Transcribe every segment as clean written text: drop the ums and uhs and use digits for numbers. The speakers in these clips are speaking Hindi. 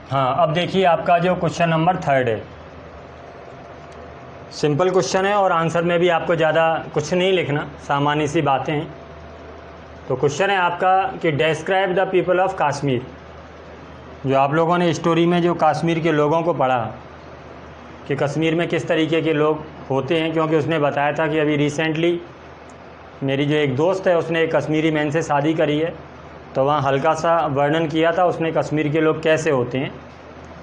हाँ, अब देखिए आपका जो क्वेश्चन नंबर 3 है, सिंपल क्वेश्चन है और आंसर में भी आपको ज़्यादा कुछ नहीं लिखना, सामान्य सी बातें हैं। तो क्वेश्चन है आपका कि describe the people of Kashmir. जो आप लोगों ने स्टोरी में जो कश्मीर के लोगों को पढ़ा कि कश्मीर में किस तरीके के लोग होते हैं, क्योंकि उसने बताया था कि अभी रिसेंटली मेरी जो एक दोस्त है उसने एक कश्मीरी मैन से शादी करी है, तो वहाँ हल्का सा वर्णन किया था उसने कश्मीर के लोग कैसे होते हैं।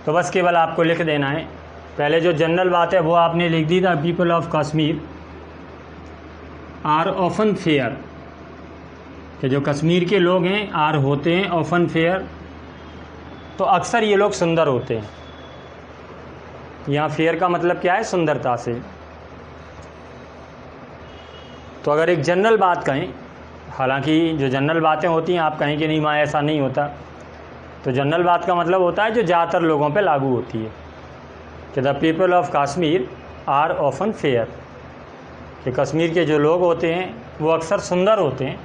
तो बस केवल आपको लिख देना है। पहले जो जनरल बात है वो आपने लिख दी, the people of Kashmir are often fair, कि जो कश्मीर के लोग हैं आर होते हैं ऑफन फेयर, तो अक्सर ये लोग सुंदर होते हैं। यहाँ फेयर का मतलब क्या है? सुंदरता से। तो अगर एक जनरल बात कहें, हालांकि जो जनरल बातें होती हैं आप कहें कि नहीं माँ ऐसा नहीं होता, तो जनरल बात का मतलब होता है जो ज़्यादातर लोगों पे लागू होती है कि the people of Kashmir are often fair, कि कश्मीर के जो लोग होते हैं वो अक्सर सुंदर होते हैं।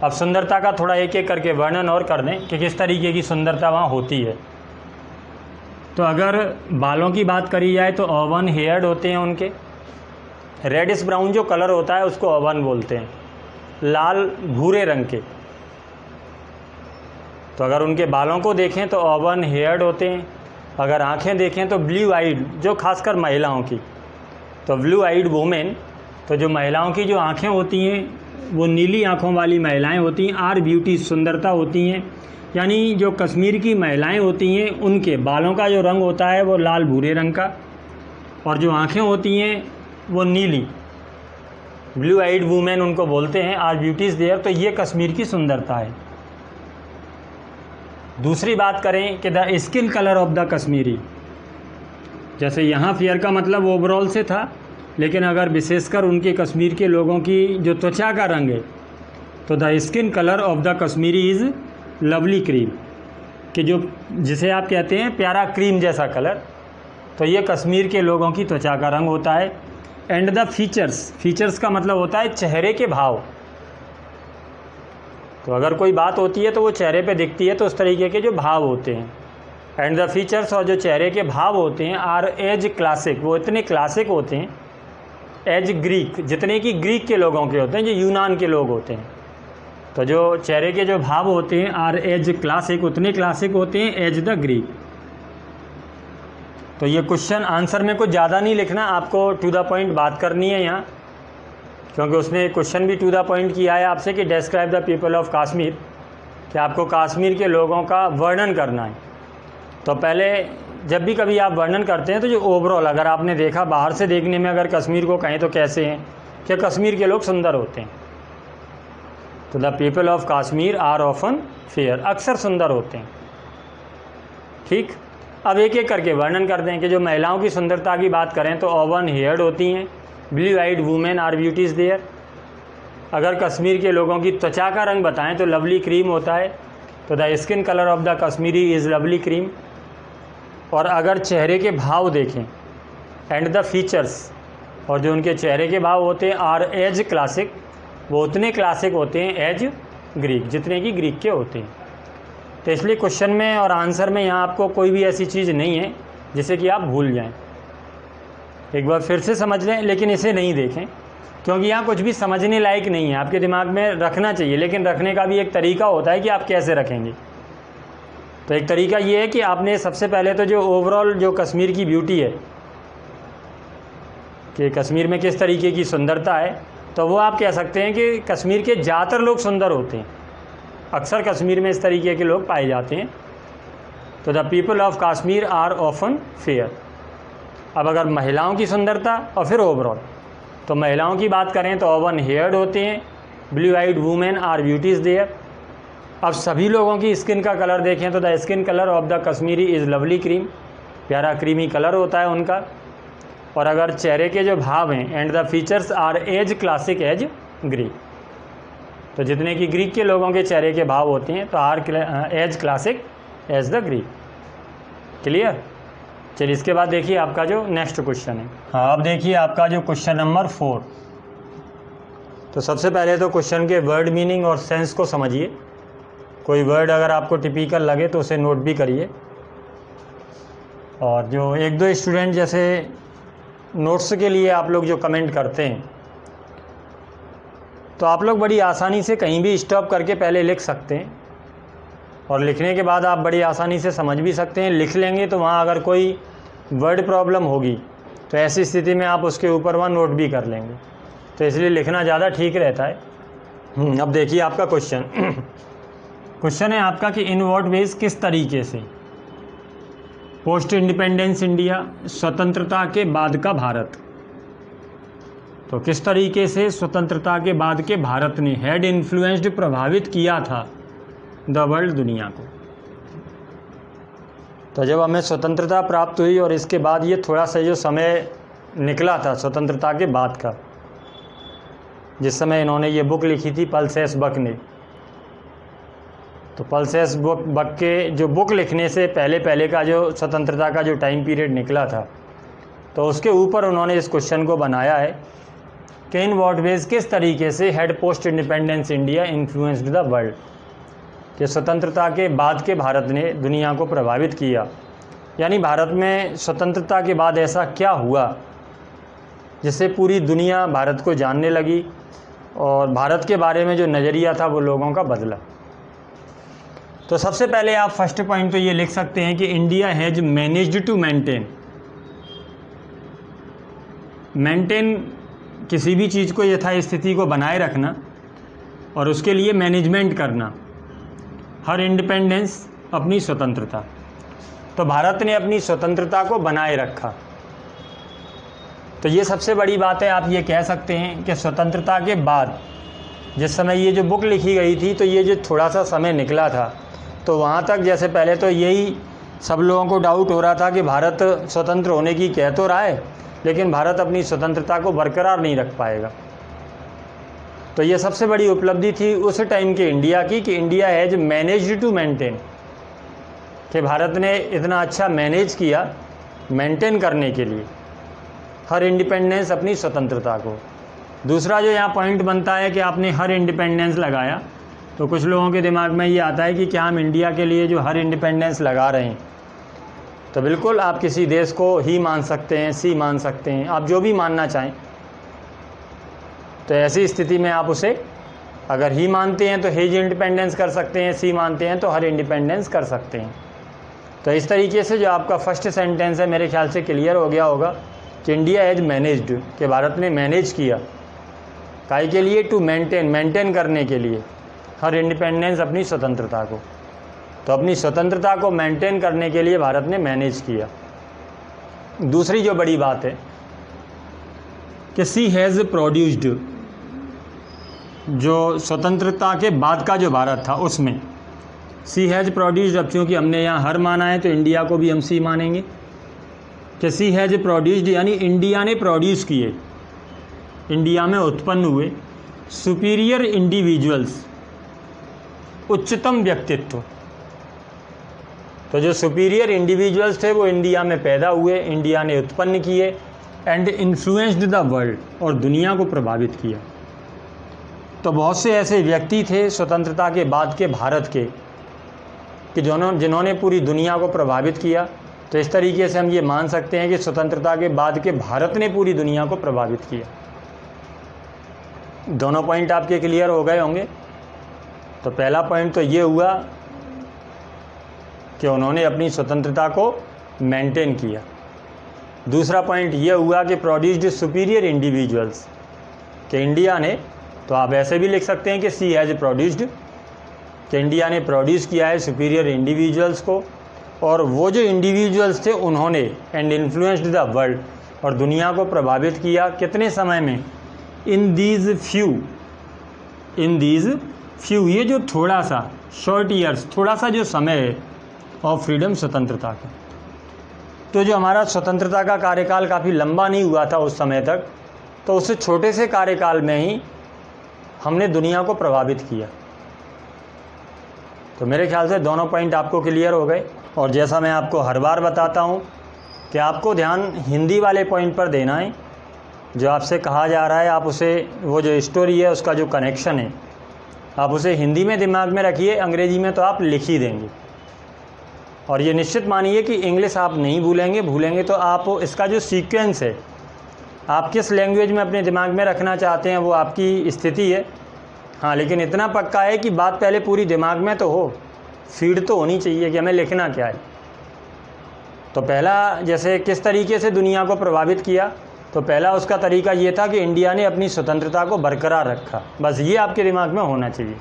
अब सुंदरता का थोड़ा एक एक करके वर्णन और कर दें कि किस तरीके की सुंदरता वहाँ होती है। तो अगर बालों की बात करी जाए तो ओवन हेयर्ड होते हैं उनके। रेडिश ब्राउन जो कलर होता है उसको ओवन बोलते हैं, लाल भूरे रंग के। तो अगर उनके बालों को देखें तो ओवन हेयर्ड होते हैं। अगर आंखें देखें तो ब्लू आइड, जो खासकर महिलाओं की, तो ब्लू आइड वुमेन, तो जो महिलाओं की जो आंखें होती हैं वो नीली आंखों वाली महिलाएं होती हैं। आर ब्यूटी, सुंदरता होती हैं। यानी जो कश्मीर की महिलाएं होती हैं उनके बालों का जो रंग होता है वो लाल भूरे रंग का, और जो आंखें होती हैं वो नीली, ब्लू आइड वुमेन उनको बोलते हैं। आर ब्यूटीज़ देयर, तो ये कश्मीर की सुंदरता है। दूसरी बात करें कि the skin colour of the Kashmiri, जैसे यहाँ फेयर का मतलब ओवरऑल से था, लेकिन अगर विशेषकर उनके कश्मीर के लोगों की जो त्वचा का रंग है तो the skin colour of the Kashmiri is lovely cream, कि जो जिसे आप कहते हैं प्यारा क्रीम जैसा कलर, तो ये कश्मीर के लोगों की त्वचा का रंग होता है। एंड द फीचर्स, फीचर्स का मतलब होता है चेहरे के भाव। तो अगर कोई बात होती है तो वो चेहरे पे दिखती है, तो उस तरीके के जो भाव होते हैं। एंड द फीचर्स, और जो चेहरे के भाव होते हैं, आर एज क्लासिक, वो इतने क्लासिक होते हैं एज ग्रीक, जितने कि ग्रीक के लोगों के होते हैं, जो यूनान के लोग होते हैं। तो जो चेहरे के जो भाव होते हैं आर एज क्लासिक, उतने क्लासिक होते हैं एज द ग्रीक। तो ये क्वेश्चन आंसर में कुछ ज़्यादा नहीं लिखना, आपको टू द पॉइंट बात करनी है यहाँ, क्योंकि उसने क्वेश्चन भी टू द पॉइंट किया है आपसे कि describe the people of Kashmir, कि आपको कश्मीर के लोगों का वर्णन करना है। तो पहले जब भी कभी आप वर्णन करते हैं तो जो ओवरऑल, अगर आपने देखा बाहर से देखने में अगर कश्मीर को कहें तो कैसे हैं, कि कश्मीर के लोग सुंदर होते हैं। तो the people of Kashmir are often fair, अक्सर सुंदर होते हैं। ठीक, अब एक एक करके वर्णन करते हैं कि जो महिलाओं की सुंदरता की बात करें तो ओवन हेयर्ड होती हैं, blue eyed women are beauties there. अगर कश्मीर के लोगों की त्वचा का रंग बताएं तो लवली क्रीम होता है, तो the skin colour of the Kashmiri is lovely cream. और अगर चेहरे के भाव देखें, एंड द फीचर्स, और जो उनके चेहरे के भाव होते हैं आर एज क्लासिक, वो उतने क्लासिक होते हैं एज ग्रीक, जितने कि ग्रीक के होते हैं। तो इसलिए क्वेश्चन में और आंसर में यहाँ आपको कोई भी ऐसी चीज़ नहीं है जिसे कि आप भूल जाएं। एक बार फिर से समझ लें, लेकिन इसे नहीं देखें, क्योंकि यहाँ कुछ भी समझने लायक नहीं है। आपके दिमाग में रखना चाहिए, लेकिन रखने का भी एक तरीका होता है कि आप कैसे रखेंगे। तो एक तरीका ये है कि आपने सबसे पहले तो जो ओवरऑल जो कश्मीर की ब्यूटी है, कि कश्मीर में किस तरीके की सुंदरता है, तो वो आप कह सकते हैं कि कश्मीर के ज़्यादातर लोग सुंदर होते हैं। अक्सर कश्मीर में इस तरीके के लोग पाए जाते हैं। तो the people of Kashmir are often fair. अब अगर महिलाओं की सुंदरता और फिर ओवरऑल, तो महिलाओं की बात करें तो ओवन हेयर्ड होते हैं, blue eyed women are beauties there. अब सभी लोगों की स्किन का कलर देखें तो the skin colour of the Kashmiri is lovely cream, प्यारा क्रीमी कलर होता है उनका। और अगर चेहरे के जो भाव हैं, and the features are as classic as Greek, तो जितने कि ग्रीक के लोगों के चेहरे के भाव होते हैं तो are as classic as the Greek. Clear? चलिए इसके बाद देखिए आपका जो नेक्स्ट क्वेश्चन है। हाँ, अब देखिए आपका जो क्वेश्चन नंबर 4। तो सबसे पहले तो क्वेश्चन के वर्ड मीनिंग और सेंस को समझिए। कोई वर्ड अगर आपको टिपिकल लगे तो उसे नोट भी करिए। और जो एक दो स्टूडेंट जैसे नोट्स के लिए आप लोग जो कमेंट करते हैं, तो आप लोग बड़ी आसानी से कहीं भी स्टॉप करके पहले लिख सकते हैं, और लिखने के बाद आप बड़ी आसानी से समझ भी सकते हैं। लिख लेंगे तो वहाँ अगर कोई वर्ड प्रॉब्लम होगी तो ऐसी स्थिति में आप उसके ऊपर वहाँ नोट भी कर लेंगे, तो इसलिए लिखना ज़्यादा ठीक रहता है। अब देखिए आपका क्वेश्चन क्वेश्चन है आपका कि इन व्हाट वेज, किस तरीके से पोस्ट इंडिपेंडेंस इंडिया, स्वतंत्रता के बाद का भारत, तो किस तरीके से स्वतंत्रता के बाद के भारत ने हैड इन्फ्लुएंस्ड, प्रभावित किया था द वर्ल्ड, दुनिया को। तो जब हमें स्वतंत्रता प्राप्त हुई और इसके बाद ये थोड़ा सा जो समय निकला था स्वतंत्रता के बाद का, जिस समय इन्होंने ये बुक लिखी थी पल्स एस बक ने, तो पल्स एस बक के जो बुक लिखने से पहले का जो स्वतंत्रता का जो टाइम पीरियड निकला था, तो उसके ऊपर उन्होंने इस क्वेश्चन को बनाया है कि इन व्हाट वेज, किस तरीके से had post independence India influenced the world, कि स्वतंत्रता के बाद के भारत ने दुनिया को प्रभावित किया। यानी भारत में स्वतंत्रता के बाद ऐसा क्या हुआ जिससे पूरी दुनिया भारत को जानने लगी और भारत के बारे में जो नज़रिया था वो लोगों का बदला। तो सबसे पहले आप फर्स्ट पॉइंट तो ये लिख सकते हैं कि India has managed to maintain किसी भी चीज़ को यथास्थिति को बनाए रखना और उसके लिए मैनेजमेंट करना, हर इंडिपेंडेंस, अपनी स्वतंत्रता। तो भारत ने अपनी स्वतंत्रता को बनाए रखा। तो ये सबसे बड़ी बात है। आप ये कह सकते हैं कि स्वतंत्रता के बाद जिस समय ये जो बुक लिखी गई थी, तो ये जो थोड़ा सा समय निकला था, तो वहाँ तक जैसे पहले तो यही सब लोगों को डाउट हो रहा था कि भारत स्वतंत्र होने की कह तो रहा है, लेकिन भारत अपनी स्वतंत्रता को बरकरार नहीं रख पाएगा। तो ये सबसे बड़ी उपलब्धि थी उस टाइम के इंडिया की कि India has managed to maintain, कि भारत ने इतना अच्छा मैनेज किया मेंटेन करने के लिए हर इंडिपेंडेंस, अपनी स्वतंत्रता को। दूसरा जो यहाँ पॉइंट बनता है कि आपने हर इंडिपेंडेंस लगाया, तो कुछ लोगों के दिमाग में ये आता है कि क्या हम इंडिया के लिए जो हर इंडिपेंडेंस लगा रहे हैं, तो बिल्कुल आप किसी देश को ही मान सकते हैं, सी मान सकते हैं, आप जो भी मानना चाहें। तो ऐसी स्थिति में आप उसे अगर ही मानते हैं तो हेज इंडिपेंडेंस कर सकते हैं, सी मानते हैं तो हर इंडिपेंडेंस कर सकते हैं। तो इस तरीके से जो आपका फर्स्ट सेंटेंस है मेरे ख्याल से क्लियर हो गया होगा कि इंडिया हैज़ मैनेज्ड, कि भारत ने मैनेज किया, काहे के लिए, टू मेंटेन करने के लिए हर इंडिपेंडेंस, अपनी स्वतंत्रता को। तो अपनी स्वतंत्रता को मेंटेन करने के लिए भारत ने मैनेज किया। दूसरी जो बड़ी बात है कि सी हैज़ प्रोड्यूस्ड, जो स्वतंत्रता के बाद का जो भारत था उसमें सी हैज़ प्रोड्यूस्ड। अब चूँकि हमने यहाँ हर माना है तो इंडिया को भी हम सी मानेंगे कि सी हैज़ प्रोड्यूस्ड, यानी इंडिया ने प्रोड्यूस किए, इंडिया में उत्पन्न हुए सुपीरियर इंडिविजुअल्स, उच्चतम व्यक्तित्व। तो जो सुपीरियर इंडिविजुअल्स थे वो इंडिया में पैदा हुए, इंडिया ने उत्पन्न किए, एंड इन्फ्लुएंस्ड द वर्ल्ड, और दुनिया को प्रभावित किया। तो बहुत से ऐसे व्यक्ति थे स्वतंत्रता के बाद के भारत के कि जिन्होंने पूरी दुनिया को प्रभावित किया। तो इस तरीके से हम ये मान सकते हैं कि स्वतंत्रता के बाद के भारत ने पूरी दुनिया को प्रभावित किया। दोनों पॉइंट आपके क्लियर हो गए होंगे। तो पहला पॉइंट तो ये हुआ कि उन्होंने अपनी स्वतंत्रता को मेंटेन किया। दूसरा पॉइंट ये हुआ कि प्रोड्यूस्ड सुपीरियर इंडिविजुअल्स, कि इंडिया ने, तो आप ऐसे भी लिख सकते हैं कि सी हैज़ प्रोड्यूस्ड, कि इंडिया ने प्रोड्यूस किया है सुपीरियर इंडिविजुअल्स को, और वो जो इंडिविजुअल्स थे उन्होंने एंड इन्फ्लुएंस्ड द वर्ल्ड, और दुनिया को प्रभावित किया। कितने समय में, इन दीज फ्यू, ये जो थोड़ा सा शॉर्ट ईयर्स, थोड़ा सा जो समय है ऑफ फ्रीडम, स्वतंत्रता का। तो जो हमारा स्वतंत्रता का कार्यकाल काफ़ी लंबा नहीं हुआ था उस समय तक, तो उस छोटे से कार्यकाल में ही हमने दुनिया को प्रभावित किया। तो मेरे ख्याल से दोनों पॉइंट आपको क्लियर हो गए। और जैसा मैं आपको हर बार बताता हूँ कि आपको ध्यान हिंदी वाले पॉइंट पर देना है। जो आपसे कहा जा रहा है आप उसे, वो जो स्टोरी है उसका जो कनेक्शन है, आप उसे हिंदी में दिमाग में रखिए, अंग्रेजी में तो आप लिख ही देंगे। और ये निश्चित मानिए कि इंग्लिश आप नहीं भूलेंगे तो आप इसका जो सीक्वेंस है, आप किस लैंग्वेज में अपने दिमाग में रखना चाहते हैं वो आपकी स्थिति है। हाँ, लेकिन इतना पक्का है कि बात पहले पूरी दिमाग में तो हो, फीड तो होनी चाहिए कि हमें लिखना क्या है। तो पहला, जैसे किस तरीके से दुनिया को प्रभावित किया, तो पहला उसका तरीका ये था कि इंडिया ने अपनी स्वतंत्रता को बरकरार रखा। बस ये आपके दिमाग में होना चाहिए।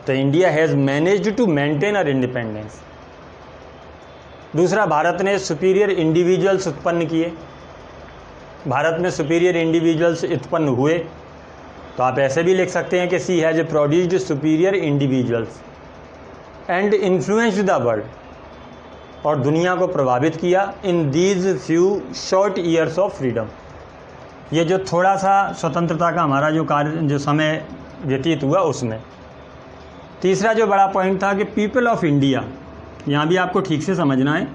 तो India has managed to maintain her independence. दूसरा, भारत ने सुपीरियर इंडिविजुअल्स उत्पन्न किए। भारत में सुपीरियर इंडिविजुअल्स उत्पन्न हुए, तो आप ऐसे भी लिख सकते हैं कि she has produced superior individuals and influenced the world, और दुनिया को प्रभावित किया in these few short years of freedom. ये जो थोड़ा सा स्वतंत्रता का हमारा जो समय व्यतीत हुआ उसमें। तीसरा जो बड़ा पॉइंट था कि पीपल ऑफ इंडिया, यहाँ भी आपको ठीक से समझना है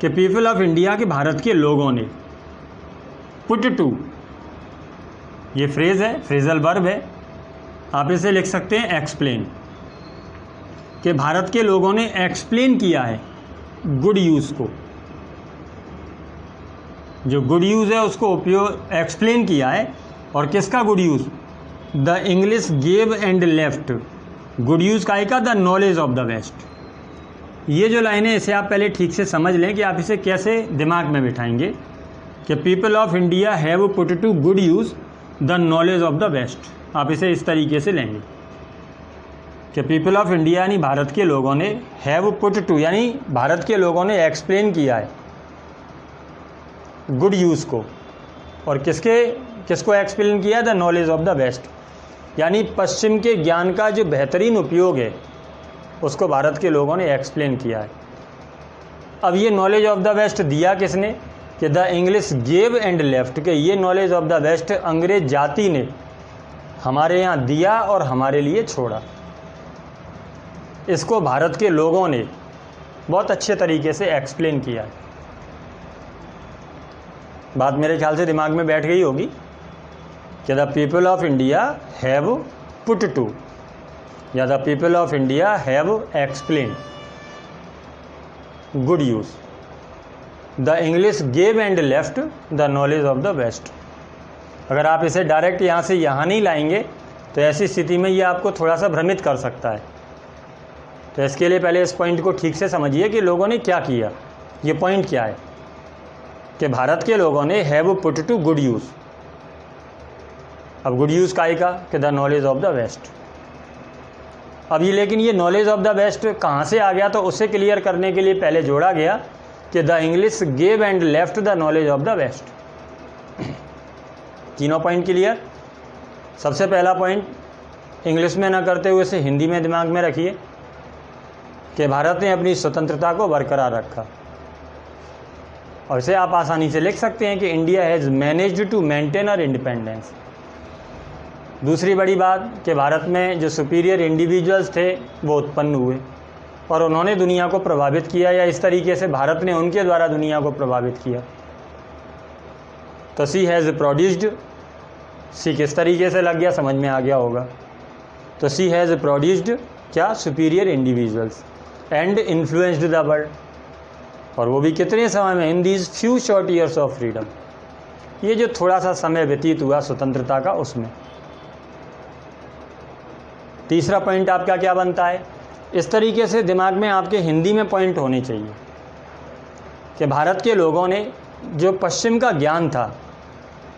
कि पीपल ऑफ इंडिया के भारत के लोगों ने पुट टू, ये फ्रेज़ है, फ्रेजल वर्ब है, आप इसे लिख सकते हैं एक्सप्लेन, कि भारत के लोगों ने एक्सप्लेन किया है गुड यूज़ को। जो गुड यूज़ है उसको उपयोग एक्सप्लेन किया है। और किसका good use? The English gave and left. Good use का the knowledge of the west. ये जो लाइनें, इसे आप पहले ठीक से समझ लें कि आप इसे कैसे दिमाग में बिठाएंगे कि people of India have put to good use the knowledge of the West. आप इसे इस तरीके से लेंगे कि पीपल ऑफ इंडिया यानी भारत के लोगों ने, हैव पुट टू यानी भारत के लोगों ने एक्सप्लेन किया है गुड यूज़ को। और किसको एक्सप्लेन किया? The knowledge of the West, यानी पश्चिम के ज्ञान का जो बेहतरीन उपयोग है उसको भारत के लोगों ने एक्सप्लेन किया है। अब ये नॉलेज ऑफ द वेस्ट दिया किसने? कि the English gave and left, के ये नॉलेज ऑफ द वेस्ट अंग्रेज जाति ने हमारे यहाँ दिया और हमारे लिए छोड़ा। इसको भारत के लोगों ने बहुत अच्छे तरीके से एक्सप्लेन किया है। बात मेरे ख्याल से दिमाग में बैठ गई होगी कि the people of India have put to या the people of India have explain good use, the English gave and left the knowledge of the west. अगर आप इसे डायरेक्ट यहाँ से यहाँ नहीं लाएंगे तो ऐसी स्थिति में ये आपको थोड़ा सा भ्रमित कर सकता है। तो इसके लिए पहले इस पॉइंट को ठीक से समझिए कि लोगों ने क्या किया। ये पॉइंट क्या है कि भारत के लोगों ने have put to good use. अब गुड यूज़ का कि the knowledge of the West. अब ये, लेकिन ये नॉलेज ऑफ द वेस्ट कहाँ से आ गया? तो उसे क्लियर करने के लिए पहले जोड़ा गया कि the English gave and left the knowledge of the West. तीनों पॉइंट क्लियर। सबसे पहला पॉइंट इंग्लिश में ना करते हुए इसे हिंदी में दिमाग में रखिए कि भारत ने अपनी स्वतंत्रता को बरकरार रखा। और इसे आप आसानी से लिख सकते हैं कि India has managed to maintain her independence. दूसरी बड़ी बात कि भारत में जो सुपीरियर इंडिविजुअल्स थे वो उत्पन्न हुए और उन्होंने दुनिया को प्रभावित किया, या इस तरीके से भारत ने उनके द्वारा दुनिया को प्रभावित किया। तो सी हैज़ प्रोड्यूस्ड, सी किस तरीके से लग गया, समझ में आ गया होगा। तो सी हैज़ प्रोड्यूस्ड क्या? Superior individuals and influenced the world, और वो भी कितने समय में? इन these few short years of freedom. ये जो थोड़ा सा समय व्यतीत हुआ स्वतंत्रता का उसमें। तीसरा पॉइंट आपका क्या बनता है? इस तरीके से दिमाग में आपके हिंदी में पॉइंट होने चाहिए कि भारत के लोगों ने जो पश्चिम का ज्ञान था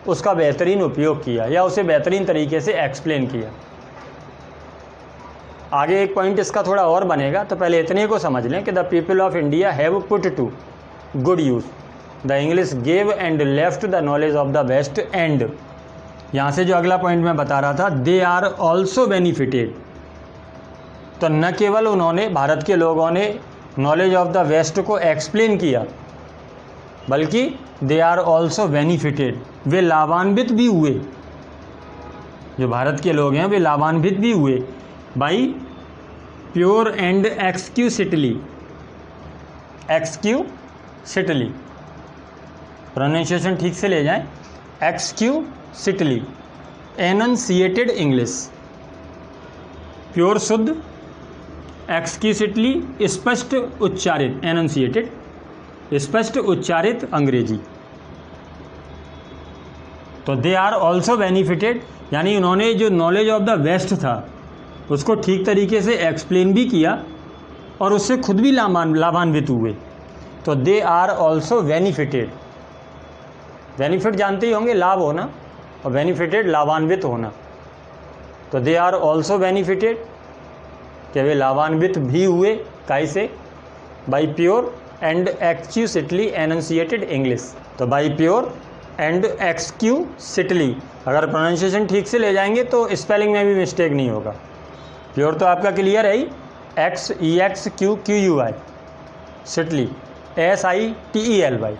उसका बेहतरीन उपयोग किया या उसे बेहतरीन तरीके से एक्सप्लेन किया। आगे एक पॉइंट इसका थोड़ा और बनेगा, तो पहले इतने को समझ लें कि the people of India have put to good use, the English gave and left the knowledge of the West, and यहाँ से जो अगला पॉइंट मैं बता रहा था, दे आर ऑल्सो बेनिफिटेड। तो न केवल उन्होंने, भारत के लोगों ने नॉलेज ऑफ द वेस्ट को एक्सप्लेन किया, बल्कि दे आर ऑल्सो बेनिफिटेड, वे लाभान्वित भी हुए। जो भारत के लोग हैं वे लाभान्वित भी हुए बाई प्योर एंड एक्सक्यूसिटली, एक्सक्यूसिटली प्रोनाउंसिएशन ठीक से ले जाएं, एक्सक्यूसिटली एनंसिएटेड इंग्लिश, प्योर शुद्ध एक्सक्यूसिटली स्पष्ट उच्चारित, एनंसिएटेड, स्पष्ट उच्चारित अंग्रेजी। तो दे आर ऑल्सो बेनिफिटेड, यानी उन्होंने जो नॉलेज ऑफ द वेस्ट था उसको ठीक तरीके से एक्सप्लेन भी किया और उससे खुद भी लाभान्वित हुए। तो they are also benefited, benefit जानते ही होंगे, लाभ होना, और बेनिफिटेड लाभान्वित होना। तो दे आर ऑल्सो बेनिफिटेड, कि वे लाभान्वित भी हुए, काई से, by pure and exquisitely enunciated English. तो बाई प्योर एंड एक्सक्यूसिटली, अगर प्रोनाउंसिएशन ठीक से ले जाएंगे तो स्पेलिंग में भी मिस्टेक नहीं होगा। प्योर तो आपका क्लियर है ही, XEXQQUI, सिटली SITELY।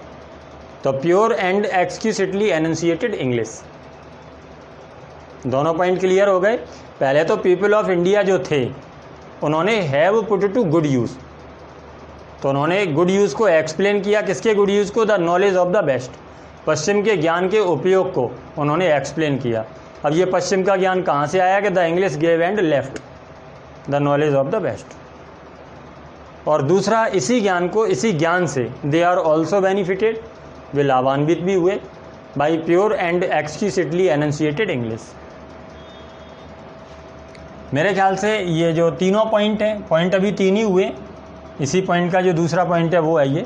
तो pure and exquisitely enunciated English, दोनों पॉइंट क्लियर हो गए। पहले तो पीपल ऑफ इंडिया जो थे उन्होंने have put to good use, तो उन्होंने गुड यूज़ को एक्सप्लेन किया, किसके गुड यूज़ को, the knowledge of the west, पश्चिम के ज्ञान के उपयोग को उन्होंने एक्सप्लेन किया। अब ये पश्चिम का ज्ञान कहाँ से आया कि the English gave and left the knowledge of the best. और दूसरा, इसी ज्ञान को, इसी ज्ञान से दे आर ऑल्सो बेनिफिटेड, वे लाभान्वित भी हुए, by pure and exquisitely enunciated English. मेरे ख्याल से ये जो तीनों पॉइंट हैं, पॉइंट अभी तीन ही हुए, इसी पॉइंट का जो दूसरा पॉइंट है वो है ये।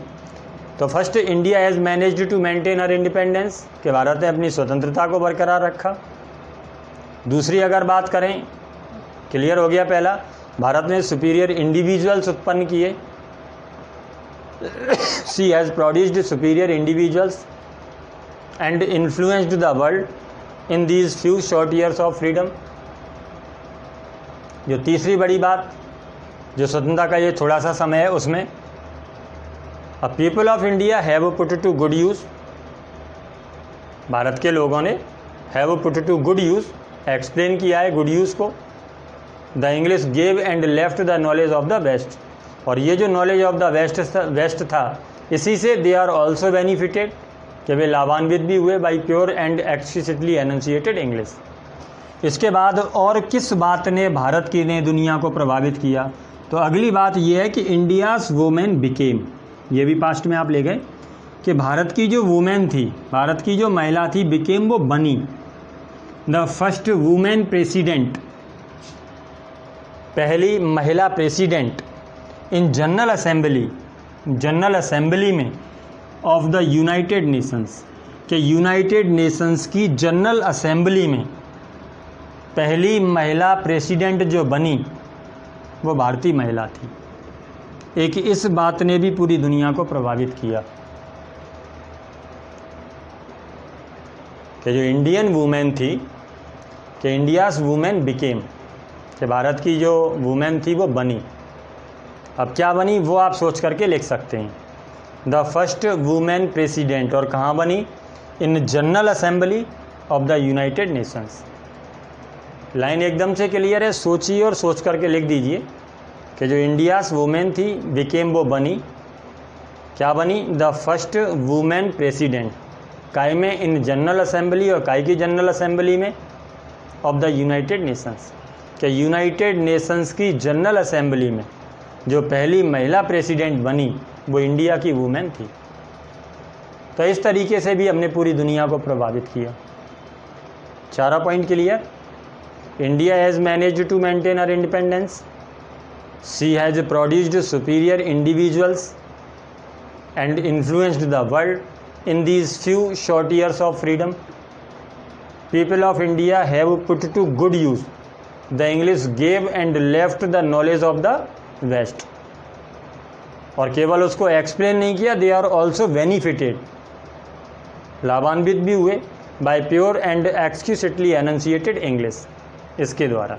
तो first, India has managed to maintain her independence, कि भारत ने अपनी स्वतंत्रता को बरकरार रखा। दूसरी अगर बात करें, क्लियर हो गया पहला, भारत ने सुपीरियर इंडिविजुअल्स उत्पन्न किए, she has produced superior individuals and influenced the world in these few short years of freedom. जो तीसरी बड़ी बात, जो स्वतंत्रता का ये थोड़ा सा समय है उसमें, a people of India have put to good use, भारत के लोगों ने have put to good use explain किया है गुड यूज़ को। The English gave and left the knowledge of the West, और ये जो नॉलेज ऑफ द वेस्ट था, इसी से दे आर ऑल्सो बेनिफिटेड, कि वे लाभान्वित भी हुए, by pure and exquisitely enunciated English. इसके बाद और किस बात ने भारत की ने दुनिया को प्रभावित किया? तो अगली बात यह है कि इंडियाज़ वुमेन बिकेम, ये भी पास्ट में आप ले गए, कि भारत की जो वुमेन थी, भारत की जो महिला थी, बिकेम वो बनी, द फर्स्ट वुमेन प्रेसिडेंट, पहली महिला प्रेसिडेंट, इन जनरल असेंबली में ऑफ द यूनाइटेड नेशंस, के यूनाइटेड नेशंस की जनरल असेंबली में पहली महिला प्रेसिडेंट जो बनी वो भारतीय महिला थी। एक इस बात ने भी पूरी दुनिया को प्रभावित किया कि जो इंडियन वुमेन थी, कि इंडियाज़ वुमेन बिकेम, कि भारत की जो वुमेन थी वो बनी। अब क्या बनी वो आप सोच करके लिख सकते हैं, द फर्स्ट वुमेन प्रेसिडेंट, और कहाँ बनी, in general assembly of the United Nations. Line एकदम से क्लियर है, सोचिए और सोच करके लिख दीजिए कि जो इंडियाज़ वुमेन थी बिकेम वो बनी, क्या बनी, द फर्स्ट वुमेन प्रेसिडेंट, काय में, इन जनरल असेंबली, और काय की जनरल असेंबली में, ऑफ द यूनाइटेड नेशंस, कि यूनाइटेड नेशंस की जनरल असेंबली में जो पहली महिला प्रेसिडेंट बनी वो इंडिया की वुमेन थी। तो इस तरीके से भी हमने पूरी दुनिया को प्रभावित किया। चारों point clear. India has managed to maintain her independence, she has produced superior individuals and influenced the world in these few short years of freedom. People of India have put to good use the English gave and left the knowledge of the West. और केवल उसको एक्सप्लेन नहीं किया, दे आर ऑल्सो बेनिफिटेड, लाभान्वित भी हुए, bye pure and exquisitely enunciated English. इसके द्वारा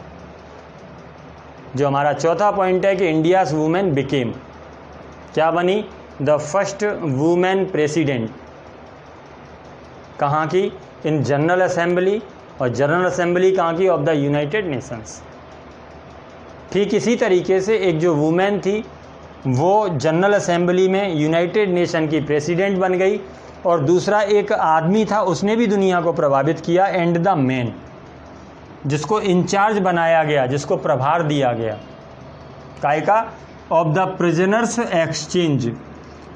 जो हमारा चौथा पॉइंट है कि इंडियाज़ वुमेन बिकेम, क्या बनी, द फर्स्ट वुमेन प्रेसिडेंट, कहाँ की, इन जनरल असेंबली, और जनरल असेंबली कहाँ की, ऑफ द यूनाइटेड नेशंस। ठीक इसी तरीके से एक जो वुमेन थी वो जनरल असेंबली में यूनाइटेड नेशन की प्रेसिडेंट बन गई, और दूसरा एक आदमी था उसने भी दुनिया को प्रभावित किया, एंड द मैन, जिसको इंचार्ज बनाया गया, जिसको प्रभार दिया गया काय का? Of the prisoners exchange,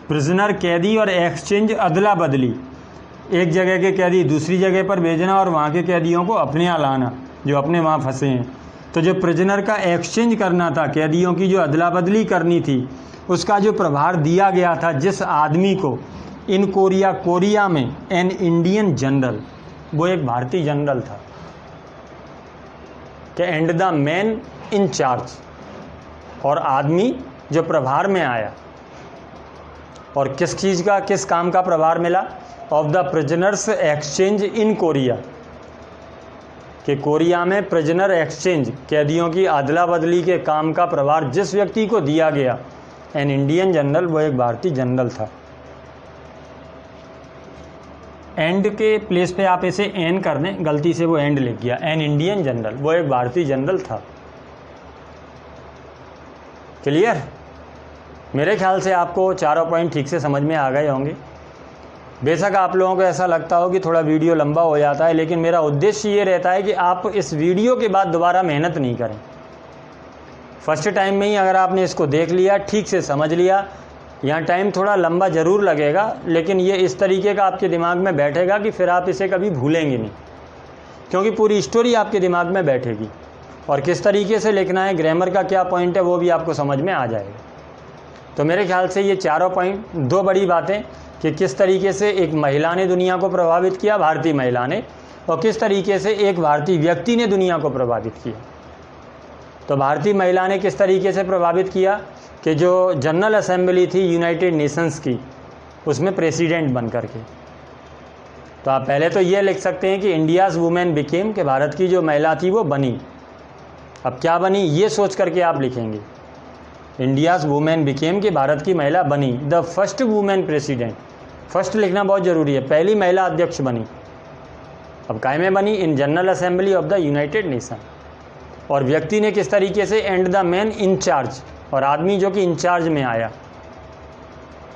prisoner कैदी और एक्सचेंज अदला बदली, एक जगह के कैदी दूसरी जगह पर भेजना और वहाँ के कैदियों को अपने यहाँ लाना जो अपने वहाँ फंसे हैं। तो जो प्रिजनर का एक्सचेंज करना था, कैदियों की जो अदला बदली करनी थी, उसका जो प्रभार दिया गया था जिस आदमी को, इन कोरिया, कोरिया में एन इंडियन जनरल, वो एक भारतीय जनरल था कि and the man in charge, और आदमी जो प्रभार में आया, और किस चीज़ का, किस काम का प्रभार मिला? Of the prisoners exchange in Korea, कि कोरिया में प्रिजनर एक्सचेंज, कैदियों की अदला बदली के काम का प्रभार जिस व्यक्ति को दिया गया, एन इंडियन जनरल, वो एक भारतीय जनरल था। एंड के प्लेस पे आप इसे एन कर दें, गलती से वो एंड लिख गया, एन इंडियन जनरल, वो एक भारतीय जनरल था। क्लियर? मेरे ख्याल से आपको चारों पॉइंट ठीक से समझ में आ गए होंगे। बेशक आप लोगों को ऐसा लगता हो कि थोड़ा वीडियो लंबा हो जाता है, लेकिन मेरा उद्देश्य ये रहता है कि आप इस वीडियो के बाद दोबारा मेहनत नहीं करें। फर्स्ट टाइम में ही अगर आपने इसको देख लिया, ठीक से समझ लिया, यहाँ टाइम थोड़ा लंबा ज़रूर लगेगा, लेकिन ये इस तरीके का आपके दिमाग में बैठेगा कि फिर आप इसे कभी भूलेंगे नहीं, क्योंकि पूरी स्टोरी आपके दिमाग में बैठेगी और किस तरीके से लिखना है, ग्रामर का क्या पॉइंट है, वो भी आपको समझ में आ जाएगा। तो मेरे ख्याल से ये चारों पॉइंट, दो बड़ी बातें कि किस तरीके से एक महिला ने दुनिया को प्रभावित किया, भारतीय महिला ने, और किस तरीके से एक भारतीय व्यक्ति ने दुनिया को प्रभावित किया। तो भारतीय महिला ने किस तरीके से प्रभावित किया कि जो जनरल असेंबली थी यूनाइटेड नेशंस की, उसमें प्रेसिडेंट बन करके। तो आप पहले तो ये लिख सकते हैं कि इंडियाज़ वुमेन बिकेम, कि भारत की जो महिला थी वो बनी। अब क्या बनी ये सोच करके आप लिखेंगे, इंडियाज़ वुमेन बिकेम, कि भारत की महिला बनी the first women president. First लिखना बहुत ज़रूरी है, पहली महिला अध्यक्ष बनी। अब काय में बनी? In general assembly of the United nation. और व्यक्ति ने किस तरीके से? And the man in charge, और आदमी जो कि इंचार्ज में आया,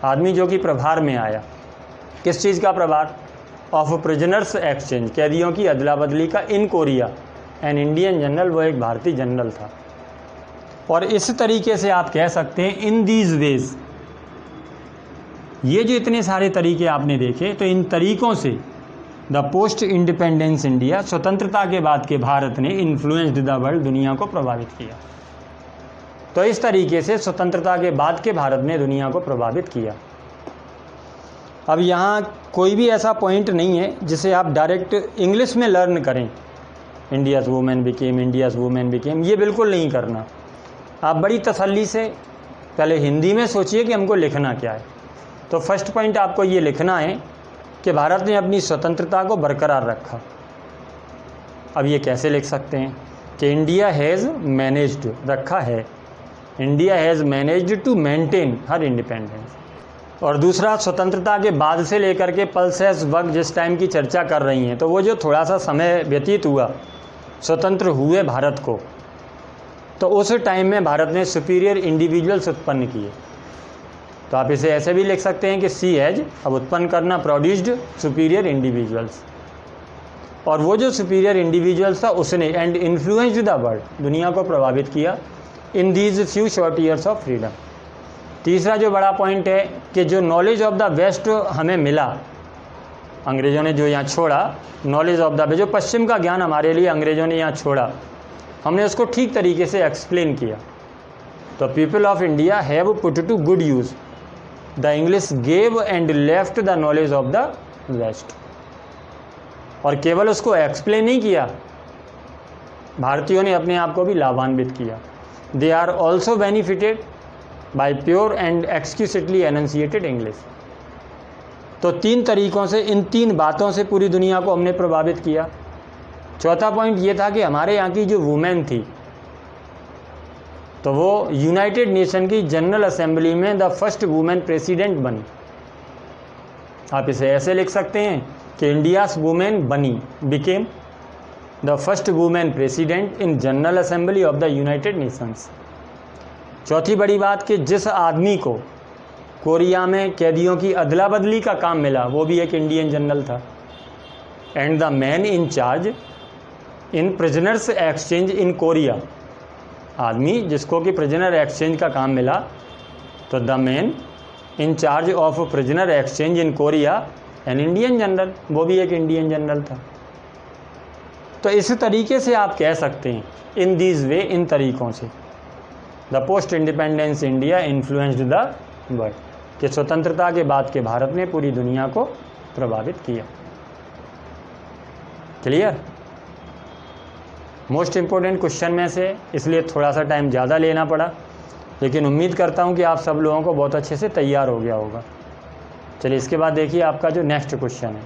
आदमी जो कि प्रभार में आया। किस चीज़ का प्रभार? ऑफ प्रिजनर्स एक्सचेंज, कैदियों की अदला बदली का, in Korea, an Indian general, वो एक भारतीय जनरल था। और इस तरीके से आप कह सकते हैं इन दीज वेज, ये जो इतने सारे तरीके आपने देखे, तो इन तरीक़ों से द पोस्ट इंडिपेंडेंस इंडिया, स्वतंत्रता के बाद के भारत ने इन्फ्लुएंस्ड द वर्ल्ड, दुनिया को प्रभावित किया। तो इस तरीके से स्वतंत्रता के बाद के भारत ने दुनिया को प्रभावित किया। अब यहाँ कोई भी ऐसा पॉइंट नहीं है जिसे आप डायरेक्ट इंग्लिश में लर्न करें, India's women became, India's women became, ये बिल्कुल नहीं करना। आप बड़ी तसल्ली से पहले हिंदी में सोचिए कि हमको लिखना क्या है। तो फर्स्ट पॉइंट आपको ये लिखना है कि भारत ने अपनी स्वतंत्रता को बरकरार रखा। अब ये कैसे लिख सकते हैं कि इंडिया हैज़ मैनेज्ड, रखा है, India has managed to maintain her independence. और दूसरा, स्वतंत्रता के बाद से लेकर के पल्सेस वक्त जिस टाइम की चर्चा कर रही हैं, तो वो जो थोड़ा सा समय व्यतीत हुआ स्वतंत्र हुए भारत को, तो उस टाइम में भारत ने सुपीरियर इंडिविजुअल्स उत्पन्न किए। तो आप इसे ऐसे भी लिख सकते हैं कि सी हैज, अब उत्पन्न करना, प्रोड्यूस्ड सुपीरियर इंडिविजुअल्स, और वो जो सुपीरियर इंडिविजुअल्स था उसने एंड इन्फ्लुएंस्ड द वर्ल्ड, दुनिया को प्रभावित किया in these few short years of freedom. तीसरा जो बड़ा पॉइंट है कि जो नॉलेज ऑफ द वेस्ट हमें मिला, अंग्रेज़ों ने जो यहाँ छोड़ा, नॉलेज ऑफ द वेस्ट, जो पश्चिम का ज्ञान हमारे लिए अंग्रेज़ों ने यहाँ छोड़ा, हमने उसको ठीक तरीके से एक्सप्लेन किया। तो people of India have put to good use the English gave and left the knowledge of the West. और केवल उसको एक्सप्लेन नहीं किया, भारतीयों ने अपने आप को भी लाभान्वित किया। They are also benefited by pure and exquisitely enunciated English. तो तीन तरीक़ों से, इन तीन बातों से पूरी दुनिया को हमने प्रभावित किया। चौथा पॉइंट ये था कि हमारे यहाँ की जो वुमेन थी, तो वो यूनाइटेड नेशन की जनरल असेंबली में द फर्स्ट वुमेन प्रेसिडेंट बनी। आप इसे ऐसे लिख सकते हैं कि इंडियाज़ वुमेन बनी, became the first women president in general assembly of the United Nations. चौथी बड़ी बात कि जिस आदमी को कोरिया में कैदियों की अदला बदली का काम मिला, वो भी एक इंडियन जनरल था। And the man in charge in prisoners exchange in Korea, आदमी जिसको कि प्रिजनर एक्सचेंज का काम मिला, तो the man in charge of prisoner exchange in Korea an Indian general, वो भी एक इंडियन जनरल था। तो इस तरीके से आप कह सकते हैं, इन दीज वे, इन तरीक़ों से, the post independence India influenced the world, कि स्वतंत्रता के बाद के भारत ने पूरी दुनिया को प्रभावित किया। क्लियर? मोस्ट इम्पोर्टेंट क्वेश्चन में से, इसलिए थोड़ा सा टाइम ज़्यादा लेना पड़ा, लेकिन उम्मीद करता हूँ कि आप सब लोगों को बहुत अच्छे से तैयार हो गया होगा। चलिए इसके बाद देखिए आपका जो नेक्स्ट क्वेश्चन है।